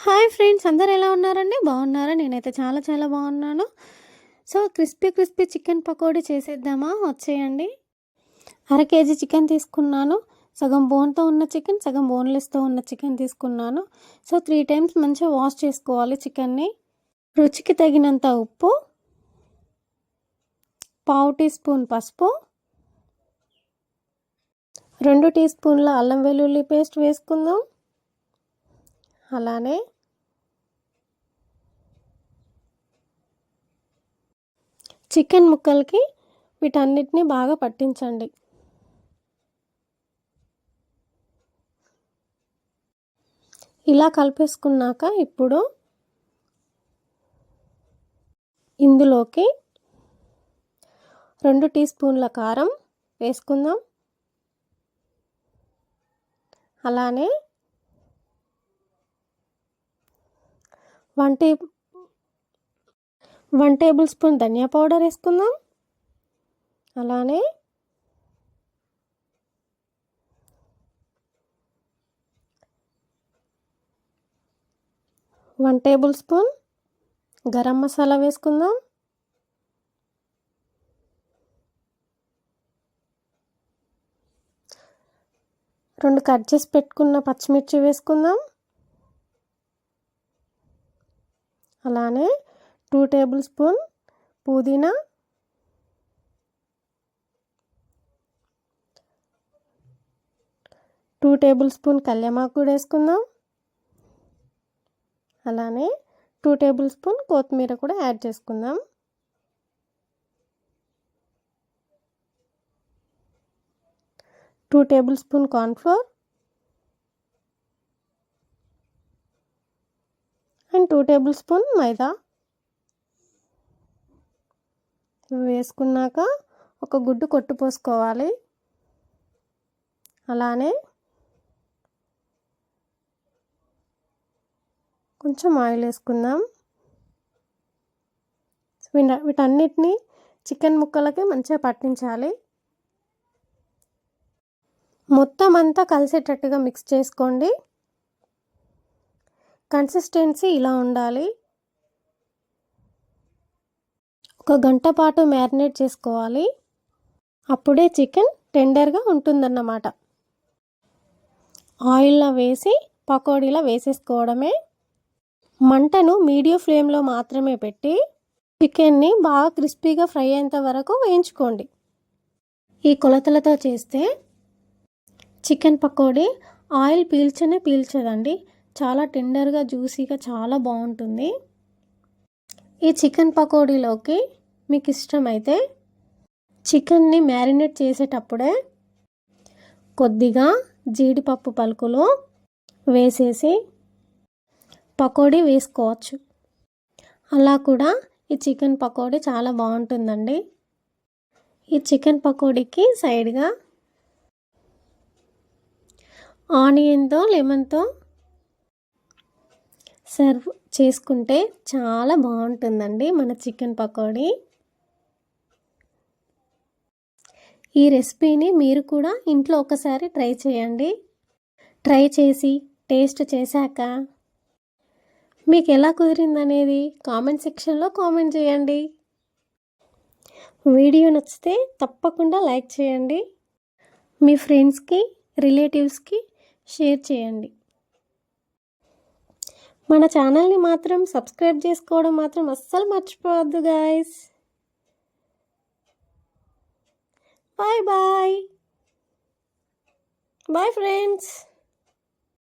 Hi friends, అందరు ఎలా ఉన్నారండి? బాగున్నారా? నేనైతే చాలా చాలా బాగున్నాను. So crispy crispy chicken pakodi చేసేద్దామా? వచ్చేయండి. అర కేజీ చికెన్ తీసుకున్నాను. సగం బోన్తో ఉన్న చికెన్, సగం బోన్లెస్తో ఉన్న చికెన్ తీసుకున్నాను. సో 3 టైమ్స్ మంచిగా వాష్ చేసుకోవాలి చికెన్ని. రుచికి తగినంత ఉప్పు, పావు టీ స్పూన్ పసుపు, 2 టీ స్పూన్ల అల్లం వెల్లుల్లి పేస్ట్ వేసుకుందాం. అలానే చికెన్ ముక్కలకి వీటన్నిటిని బాగా పట్టించండి. ఇలా కలిపేసుకున్నాక ఇప్పుడు ఇందులోకి 2 టీ స్పూన్ల కారం వేసుకుందాం. అలానే 1 టేబుల్ స్పూన్ ధనియా పౌడర్ వేసుకుందాం. అలానే 1 టేబుల్ స్పూన్ గరం మసాలా వేసుకుందాం. రెండు కట్ చేసి పెట్టుకున్న పచ్చిమిర్చి వేసుకుందాం. అలానే 2 టేబుల్ స్పూన్ పుదీనా, 2 టేబుల్ స్పూన్ కళ్యామాకు కూడా వేసుకుందాం. అలానే 2 టేబుల్ స్పూన్ కొత్తిమీర కూడా యాడ్ చేసుకుందాం. Two tablespoon cornflour and 2 tablespoon maida వేసుకున్నాక ఒక గుడ్డు కొట్టు పోసుకోవాలి. అలానే కొంచెం ఆయిల్ వేసుకుందాం. వీటన్నిటిని చికెన్ ముక్కలకి మంచిగా పట్టించాలి. మొత్తం అంతా కలిసేటట్టుగా మిక్స్ చేసుకోండి. కన్సిస్టెన్సీ ఇలా ఉండాలి. ఒక గంట పాటు మ్యారినేట్ చేసుకోవాలి. అప్పుడే చికెన్ టెండర్గా ఉంటుందన్నమాట. ఆయిల్లో వేసి పకోడీలా వేసేసుకోవడమే. మంటను మీడియం ఫ్లేమ్లో మాత్రమే పెట్టి చికెన్ని బాగా క్రిస్పీగా ఫ్రై అయ్యేంత వరకు వేయించుకోండి. ఈ కొలతలతో చేస్తే చికెన్ పకోడీ ఆయిల్ పీల్చదండి. చాలా టెండర్గా జ్యూసీగా చాలా బాగుంటుంది. ఈ చికెన్ పకోడీలోకి మీకు ఇష్టమైతే చికెన్ని మ్యారినేట్ చేసేటప్పుడే కొద్దిగా జీడిపప్పు పలుకులు వేసేసి పకోడీ వేసుకోవచ్చు. అలా కూడా ఈ చికెన్ పకోడీ చాలా బాగుంటుందండి. ఈ చికెన్ పకోడీకి సైడ్గా ఆనియన్తో లెమన్తో సర్వ్ చేసుకుంటే చాలా బాగుంటుందండి మన చికెన్ పకోడీ. ఈ రెసిపీని మీరు కూడా ఇంట్లో ఒకసారి ట్రై చేయండి. ట్రై చేసి టేస్ట్ చేశాక మీకు ఎలా కుదిరిందనేది కామెంట్ సెక్షన్లో కామెంట్ చేయండి. వీడియో నచ్చితే తప్పకుండా లైక్ చేయండి. మీ ఫ్రెండ్స్కి, రిలేటివ్స్కి షేర్ చేయండి. మన ఛానల్ని మాత్రం సబ్స్క్రైబ్ చేసుకోవడం మాత్రం అస్సలు మర్చిపోవద్దు guys. Bye bye. Bye friends.